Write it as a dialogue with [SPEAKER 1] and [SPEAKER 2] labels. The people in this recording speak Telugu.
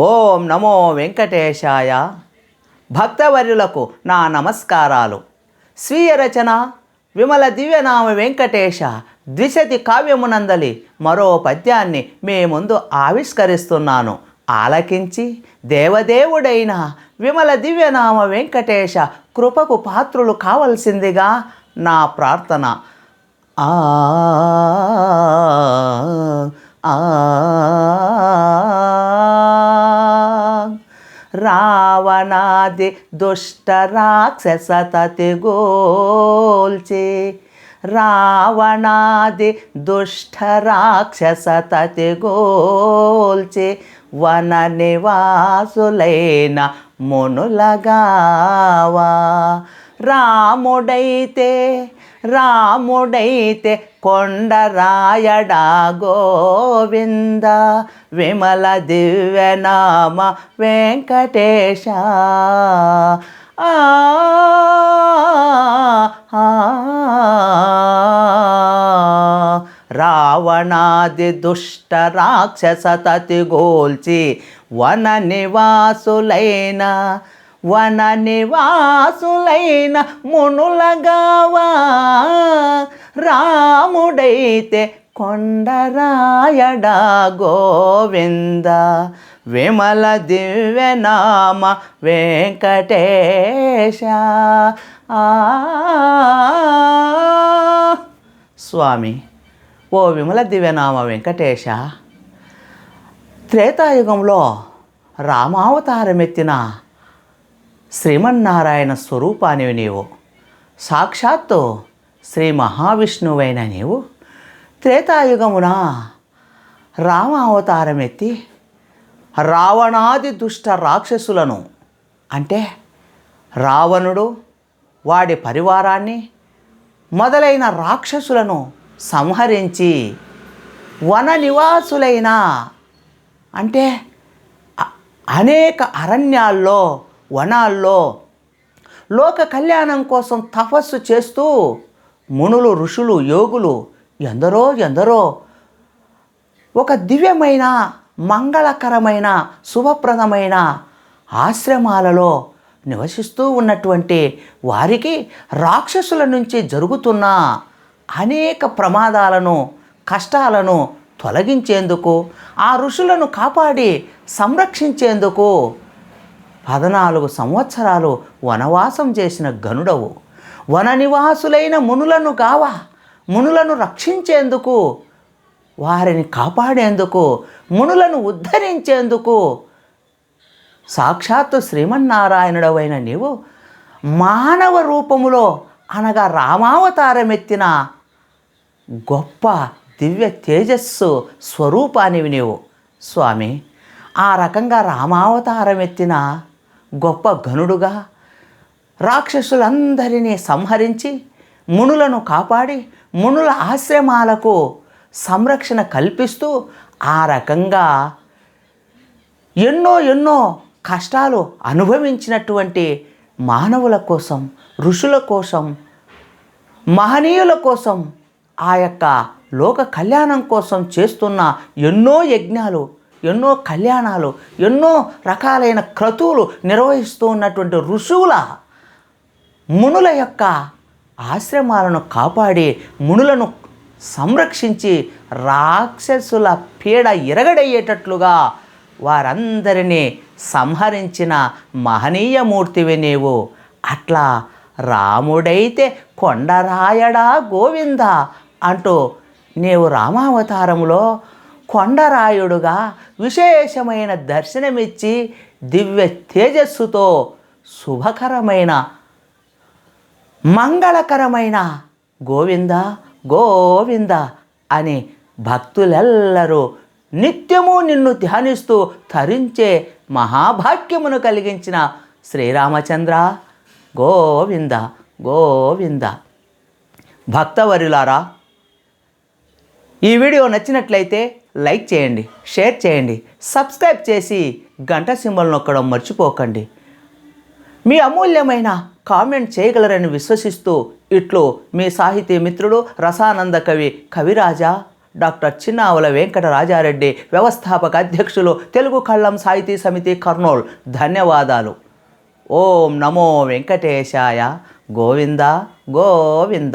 [SPEAKER 1] ఓం నమో వెంకటేశాయ. భక్తవర్యులకు నా నమస్కారాలు. స్వీయ రచన విమల దివ్యనామ వెంకటేశ ద్విశతి కావ్యమునందలి మరో పద్యాన్ని మీ ముందు ఆవిష్కరిస్తున్నాను. ఆలకించి దేవదేవుడైన విమల దివ్యనామ వెంకటేశ కృపకు పాత్రులు కావలసిందిగా నా ప్రార్థన. ఆ రావణాది దుష్ట రాక్షసతతి గోల్చి, రావణాది దుష్ట రాక్షసతతి గోల్చి, వన నివాసులైన మునులగావా. రాముడైతే కొండరాయడా గోవింద, విమల దివ్యనామ వెంకటేశ. రావణాది దుష్ట రాక్షసతతి గోల్చి, వన నివాసులైన మునులగావా. రాముడైతే కొండరాయడా గోవింద, విమల దివ్యనామ వెంకటేశ. స్వామి, ఓ విమల దివ్యనామ వెంకటేశ, త్రేతాయుగంలో రామావతారమెత్తిన శ్రీమన్నారాయణ స్వరూపానివి నీవు. సాక్షాత్తు శ్రీ మహావిష్ణువైన నీవు త్రేతాయుగమున రామావతారమెత్తి రావణాది దుష్ట రాక్షసులను, అంటే రావణుడు వాడి పరివారాన్ని మొదలైన రాక్షసులను సంహరించి వన నివాసులైన, అంటే అనేక అరణ్యాల్లో వనాల్లో లోక కళ్యాణం కోసం తపస్సు చేస్తూ మునులు, ఋషులు, యోగులు ఎందరో ఒక దివ్యమైన, మంగళకరమైన, శుభప్రదమైన ఆశ్రమాలలో నివసిస్తూ ఉన్నటువంటి వారికి రాక్షసుల నుంచి జరుగుతున్న అనేక ప్రమాదాలను, కష్టాలను తొలగించేందుకు, ఆ ఋషులను కాపాడి సంరక్షించేందుకు 14 సంవత్సరాలు వనవాసం చేసిన గనుడవు. వన నివాసులైన మునులను గావా, మునులను రక్షించేందుకు, వారిని కాపాడేందుకు, మునులను ఉద్ధరించేందుకు సాక్షాత్తు శ్రీమన్నారాయణుడవైన నీవు మానవ రూపములో, అనగా రామావతారమెత్తిన గొప్ప దివ్య తేజస్సు స్వరూపానివి నీవు. స్వామి, ఆ రకంగా రామావతారమెత్తిన గొప్ప ఘనుడుగా రాక్షసులందరినీ సంహరించి మునులను కాపాడి మునుల ఆశ్రమాలకు సంరక్షణ కల్పిస్తూ ఆ రకంగా ఎన్నో కష్టాలు అనుభవించినటువంటి మానవుల కోసం, ఋషుల కోసం, మహనీయుల కోసం, ఆ యొక్క లోక కళ్యాణం కోసం చేస్తున్న ఎన్నో యజ్ఞాలు, ఎన్నో కళ్యాణాలు, ఎన్నో రకాలైన క్రతువులు నిర్వహిస్తూ ఉన్నటువంటి ఋషువుల, మునుల యొక్క ఆశ్రమాలను కాపాడి మునులను సంరక్షించి రాక్షసుల పీడ ఇరగడయ్యేటట్లుగా వారందరినీ సంహరించిన మహనీయమూర్తివి నీవు. అట్లా రాముడైతే కొండరాయడా గోవింద అంటూ నీవు రామావతారములో కొండరాయుడుగా విశేషమైన దర్శనమిచ్చి దివ్య తేజస్సుతో శుభకరమైన, మంగళకరమైన గోవింద గోవింద అని భక్తులెల్లరూ నిత్యము నిన్ను ధ్యానిస్తూ తరించే మహాభాగ్యమును కలిగించిన శ్రీరామచంద్ర గోవింద గోవింద. భక్తవర్యులారా, ఈ వీడియో నచ్చినట్లయితే లైక్ చేయండి, షేర్ చేయండి, సబ్స్క్రైబ్ చేసి గంట సింబల్ నొక్కడం మర్చిపోకండి. మీ అమూల్యమైన కామెంట్ చేయగలరని విశ్వసిస్తూ ఇట్లు మీ సాహితీ మిత్రుడు రసానంద కవి కవిరాజా డాక్టర్ చిన్నావుల వెంకటరాజారెడ్డి, వ్యవస్థాపక అధ్యక్షులు, తెలుగు కళ్ళం సాహితీ సమితి, కర్నూలు. ధన్యవాదాలు. ఓం నమో వెంకటేశాయ. గోవింద గోవింద.